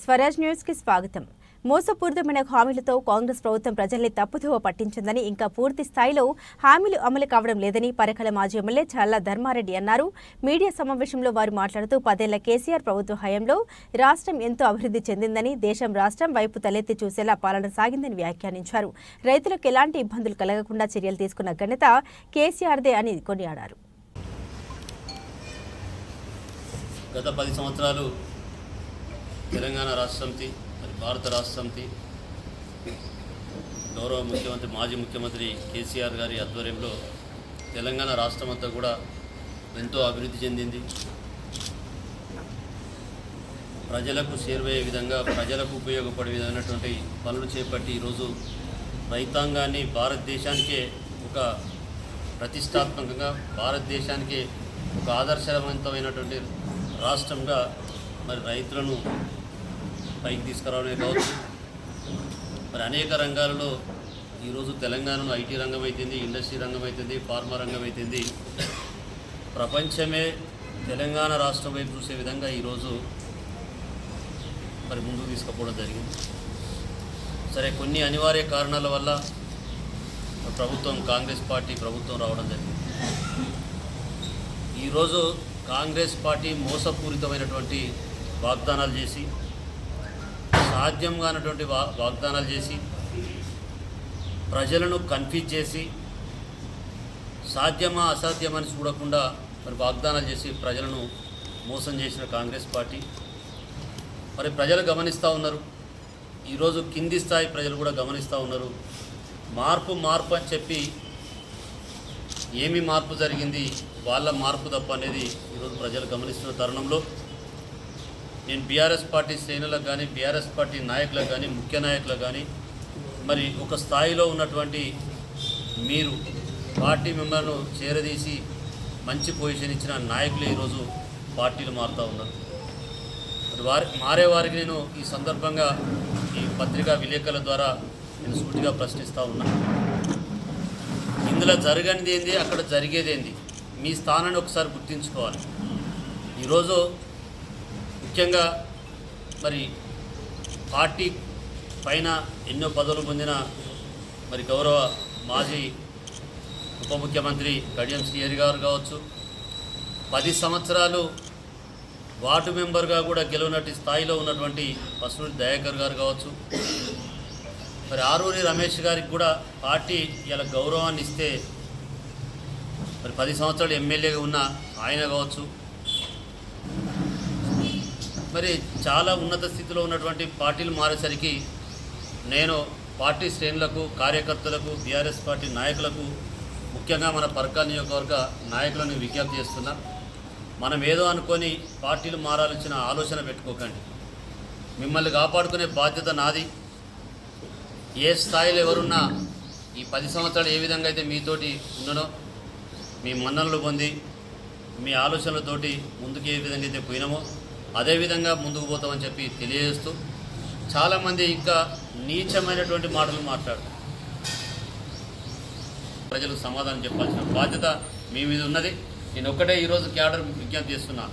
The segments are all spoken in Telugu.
స్వరాజ్ న్యూస్ కి స్వాగతం. మోసపూరితమైన హామీలతో కాంగ్రెస్ ప్రభుత్వం ప్రజల్ని తప్పుదోవ పట్టించిందని, ఇంకా పూర్తి స్థాయిలో హామీలు అమలు కావడం లేదని పరకాల మాజీ ఎమ్మెల్యే చల్లా ధర్మారెడ్డి అన్నారు. మీడియా సమావేశంలో వారు మాట్లాడుతూ 10 ఏళ్ల కేసీఆర్ ప్రభుత్వ హయాంలో రాష్ట్రం ఎంతో అభివృద్ధి చెందిందని, దేశం రాష్ట్రం వైపు తలెత్తి చూసేలా పాలన సాగిందని వ్యాఖ్యానించారు. రైతులకు ఎలాంటి ఇబ్బందులు కలగకుండా చర్యలు తీసుకున్న ఘనత కేసీఆర్దే అని కొనియాడారు. గత 10 సంవత్సరాలు తెలంగాణ రాష్ట్ర సమితి, భారత రాష్ట్ర సమితి, గౌరవ ముఖ్యమంత్రి మాజీ ముఖ్యమంత్రి కేసీఆర్ గారి ఆధ్వర్యంలో తెలంగాణ రాష్ట్రం అంతా కూడా ఎంతో అభివృద్ధి చెందింది. ప్రజలకు చేరువయ్యే విధంగా, ప్రజలకు ఉపయోగపడే విధమైనటువంటి పనులు చేపట్టి ఈరోజు రైతాంగాన్ని భారతదేశానికే ఒక ప్రతిష్టాత్మకంగా, భారతదేశానికే ఒక ఆదర్శవంతమైనటువంటి రాష్ట్రంగా మరి రైతులను పైకి తీసుకురావడమే కావచ్చు, మరి అనేక రంగాలలో ఈరోజు తెలంగాణలో ఐటీ రంగం అవుతుంది, ఇండస్ట్రీ రంగం అవుతుంది, ఫార్మా రంగం అవుతుంది. ప్రపంచమే తెలంగాణ రాష్ట్రం వైపు చూసే విధంగా ఈరోజు మరి ముందుకు తీసుకుపోవడం జరిగింది. సరే, కొన్ని అనివార్య కారణాల వల్ల ప్రభుత్వం, కాంగ్రెస్ పార్టీ ప్రభుత్వం రావడం జరిగింది. ఈరోజు కాంగ్రెస్ పార్టీ మోసపూరితమైనటువంటి వాగ్దానాలు చేసి, సాధ్యం కానటువంటి వాగ్దానాలు చేసి, ప్రజలను కన్ఫ్యూజ్ చేసి, సాధ్యమా అసాధ్యమని చూడకుండా మరి వాగ్దానాలు చేసి ప్రజలను మోసం చేసిన కాంగ్రెస్ పార్టీ మరి ప్రజలు గమనిస్తూ ఉన్నారు. ఈరోజు కింది స్థాయి ప్రజలు కూడా గమనిస్తూ ఉన్నారు. మార్పు అని చెప్పి ఏమి మార్పు జరిగింది, వాళ్ళ మార్పు తప్ప అనేది ఈరోజు ప్రజలు గమనిస్తున్న తరుణంలో నేను బీఆర్ఎస్ పార్టీ శ్రేణులకు కానీ, బీఆర్ఎస్ పార్టీ నాయకులకు కానీ, ముఖ్య నాయకులకు కానీ, మరి ఒక స్థాయిలో ఉన్నటువంటి మీరు పార్టీ మెంబర్ను చేరదీసి మంచి పొజిషన్ ఇచ్చిన నాయకులు ఈరోజు పార్టీలు మారుతూ ఉన్నారు. మరి మారే వారికి నేను ఈ సందర్భంగా ఈ పత్రికా విలేకరుల ద్వారా నేను సూటిగా ప్రశ్నిస్తూ ఉన్నా. ఇందులో జరగనిది ఏంది, అక్కడ జరిగేది ఏంది, మీ స్థానాన్ని ఒకసారి గుర్తించుకోవాలి. ఈరోజు ముఖ్యంగా మరి పార్టీ పైన ఎన్నో పదవులు పొందిన మరి గౌరవ మాజీ ఉప ముఖ్యమంత్రి కడియం శ్రీహరి గారు కావచ్చు, 10 సంవత్సరాలు వార్డు మెంబర్గా కూడా గెలవనట్టి స్థాయిలో ఉన్నటువంటి పసునూరి దయాకర్ గారు కావచ్చు, మరి ఆరూరి రమేష్ గారికి కూడా పార్టీ ఇలా గౌరవాన్ని ఇస్తే మరి 10 సంవత్సరాలు ఎమ్మెల్యేగా ఉన్న ఆయన కావచ్చు, మరి చాలా ఉన్నత స్థితిలో ఉన్నటువంటి పార్టీలు మారేసరికి నేను పార్టీ శ్రేణులకు, కార్యకర్తలకు, బీఆర్ఎస్ పార్టీ నాయకులకు, ముఖ్యంగా మన పరకాల నియోజకవర్గ నాయకులను విజ్ఞప్తి చేస్తున్నా. మనం ఏదో అనుకొని పార్టీలు మారాల్సిన ఆలోచన పెట్టుకోకండి. మిమ్మల్ని కాపాడుకునే బాధ్యత నాది. ఏ స్థాయిలో ఎవరున్నా ఈ 10 సంవత్సరాలు ఏ విధంగా అయితే మీతోటి ఉన్నానో, మీ మన్ననలు పొంది మీ ఆలోచనలతోటి ముందుకు ఏ విధంగా అయితే పోయినామో అదేవిధంగా ముందుకు పోతామని చెప్పి తెలియజేస్తూ, చాలామంది ఇంకా నీచమైనటువంటి మాటలు మాట్లాడుతారు. ప్రజలకు సమాధానం చెప్పాల్సిన బాధ్యత మీ మీద ఉన్నది. నేను ఒక్కటే ఈరోజు క్యాడర్ విజ్ఞప్తి చేస్తున్నా,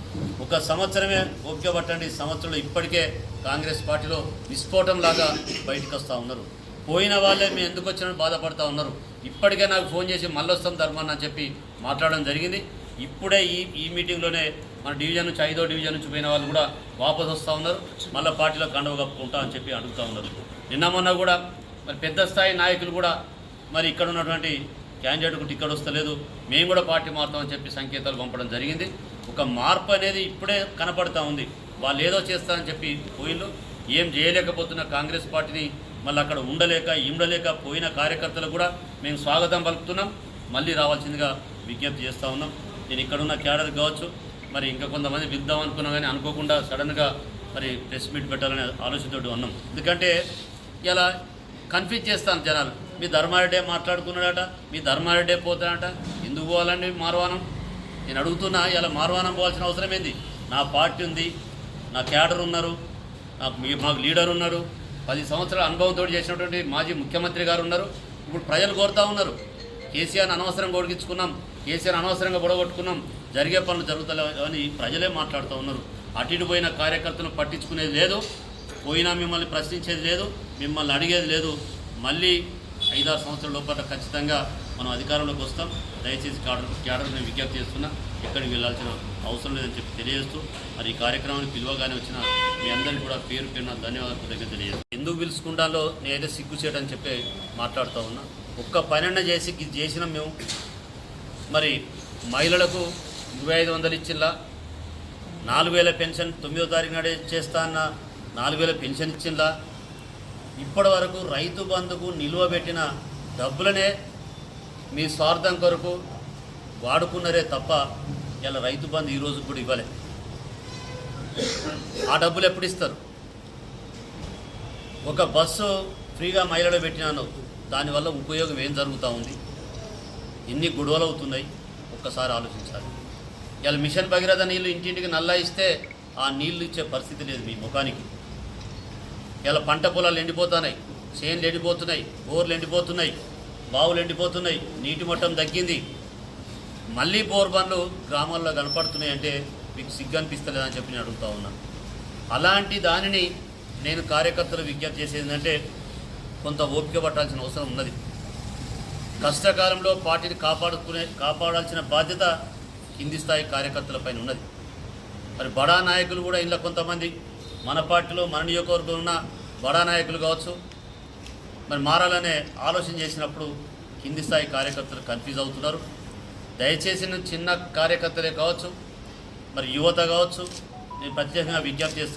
1 సంవత్సరమే ఓపిక పట్టండి. సంవత్సరంలో ఇప్పటికే కాంగ్రెస్ పార్టీలో విస్ఫోటంలాగా బయటకు వస్తూ ఉన్నారు. పోయిన వాళ్ళే మేము ఎందుకు వచ్చినా బాధపడుతూ ఉన్నారు. ఇప్పటికే నాకు ఫోన్ చేసి మళ్ళొస్తాం ధర్మాన్ని అని చెప్పి మాట్లాడడం జరిగింది. ఇప్పుడే ఈ మీటింగ్లోనే మన డివిజన్ నుంచి 5వ డివిజన్ నుంచి పోయిన వాళ్ళు కూడా వాపసు వస్తూ ఉన్నారు. మళ్ళీ పార్టీలో కండవ కప్పుకుంటా అని చెప్పి అడుగుతూ ఉన్నారు. నిన్న మొన్న కూడా మరి పెద్ద స్థాయి నాయకులు కూడా మరి ఇక్కడ ఉన్నటువంటి క్యాండిడేట్కు టికెట్ వస్తలేదు, మేము కూడా పార్టీ మారుతామని చెప్పి సంకేతాలు పంపడం జరిగింది. ఒక మార్పు అనేది ఇప్పుడే కనపడతా ఉంది. వాళ్ళు ఏదో చేస్తారని చెప్పి పోయిళ్ళు, ఏం చేయలేకపోతున్న కాంగ్రెస్ పార్టీని మళ్ళీ అక్కడ ఉండలేక పోయిన కార్యకర్తలు కూడా మేము స్వాగతం పలుకుతున్నాం. మళ్ళీ రావాల్సిందిగా విజ్ఞప్తి చేస్తూ ఉన్నాం. నేను ఇక్కడున్న క్యాడర్ కావచ్చు, మరి ఇంకా కొంతమంది పిలుద్దాం అనుకున్నా కానీ అనుకోకుండా సడన్గా మరి ప్రెస్ మీట్ పెట్టాలనే ఆలోచనతో ఉన్నాం. ఎందుకంటే ఇలా కన్ఫ్యూజ్ చేస్తాను జనాలు. మీ ధర్మారెడ్డే మాట్లాడుకున్నాడట, మీ ధర్మారెడ్డే పోతాడట, ఎందుకు పోవాలండి మార్వానం? నేను అడుగుతున్నా, ఇలా మార్వానం పోవాల్సిన అవసరం ఏంది? నా పార్టీ ఉంది, నా క్యాడర్ ఉన్నారు, మాకు లీడర్ ఉన్నారు, 10 సంవత్సరాల అనుభవంతో చేసినటువంటి మాజీ ముఖ్యమంత్రి గారు ఉన్నారు. ఇప్పుడు ప్రజలు కోరుతూ ఉన్నారు, కేసీఆర్ని అనవసరంగా ఓడిగించుకున్నాం, కేసీఆర్ అనవసరంగా గొడగొట్టుకున్నాం, జరిగే పనులు జరుగుతలేవు అని ప్రజలే మాట్లాడుతూ ఉన్నారు. అటు ఇటు పోయిన కార్యకర్తలను పట్టించుకునేది లేదు. పోయినా మిమ్మల్ని ప్రశ్నించేది లేదు, మిమ్మల్ని అడిగేది లేదు. మళ్ళీ 5-6 సంవత్సరాల లోపల ఖచ్చితంగా మనం అధికారంలోకి వస్తాం. దయచేసి క్యాడర్ నేను విజ్ఞప్తి చేస్తున్నా, ఎక్కడికి వెళ్ళాల్సిన అవసరం లేదని చెప్పి తెలియజేస్తూ, మరి ఈ కార్యక్రమాన్ని పిలువగానే వచ్చిన మీ అందరికీ కూడా పేరు పేరున ధన్యవాదాలు కృతజ్ఞతలు తెలియజేస్తాను. ఎందుకు పిలుచుకుంటాలో నేనైతే సిగ్గు చేయడని చెప్పి మాట్లాడుతూ ఉన్నా. ఒక్క పనన్న చేసిన మేము మరి మహిళలకు 2500 ఇచ్చిల్లా, 4000 పెన్షన్ 9వ తారీఖు నాడే చేస్తా అన్న 4000 పెన్షన్ ఇచ్చిందా, ఇప్పటి వరకు రైతు బంధుకు నిలువ పెట్టిన డబ్బులనే మీ స్వార్థం కొరకు వాడుకున్నారే తప్ప ఇలా రైతు బంధు ఈరోజు కూడా ఇవ్వలే. ఆ డబ్బులు ఎప్పుడు ఇస్తారు? ఒక బస్సు ఫ్రీగా మహిళలు పెట్టినాను, దానివల్ల ఉపయోగం ఏం జరుగుతూ ఉంది? ఎన్ని గొడవలు అవుతున్నాయి? ఒక్కసారి ఆలోచించాలి. ఇలా మిషన్ భగీరథ నీళ్ళు ఇంటింటికి నల్లా ఇస్తే ఆ నీళ్లు ఇచ్చే పరిస్థితి లేదు మీ ముఖానికి. ఇలా పంట పొలాలు ఎండిపోతున్నాయి, చేన్లు ఎండిపోతున్నాయి, బోర్లు ఎండిపోతున్నాయి, బావులు ఎండిపోతున్నాయి, నీటి మట్టం తగ్గింది. మళ్ళీ బోర్ బండ్లు గ్రామాల్లో కనపడుతున్నాయి అంటే మీకు సిగ్గు అనిపిస్తలేదని చెప్పి నేను అడుగుతా ఉన్నాను. అలాంటి దానిని నేను కార్యకర్తలు విజ్ఞప్తి చేసేది ఏంటంటే కొంత ఓపిక పట్టాల్సిన అవసరం ఉన్నది. కష్టకాలంలో పార్టీని కాపాడాల్సిన బాధ్యత కింది స్థాయి కార్యకర్తలపైన ఉన్నది. మరి బడా నాయకులు కూడా ఇలా కొంతమంది మన పార్టీలో మన నియోజకవర్గంలో ఉన్న బడా నాయకులు కావచ్చు, మరి మారాలనే ఆలోచన చేసినప్పుడు కింది స్థాయి కార్యకర్తలు కన్ఫ్యూజ్ అవుతున్నారు. దయచేసి చిన్న కార్యకర్తలే కావచ్చు, మరి యువత కావచ్చు, నేను ప్రత్యేకంగా విజ్ఞప్తి చేస్తాను.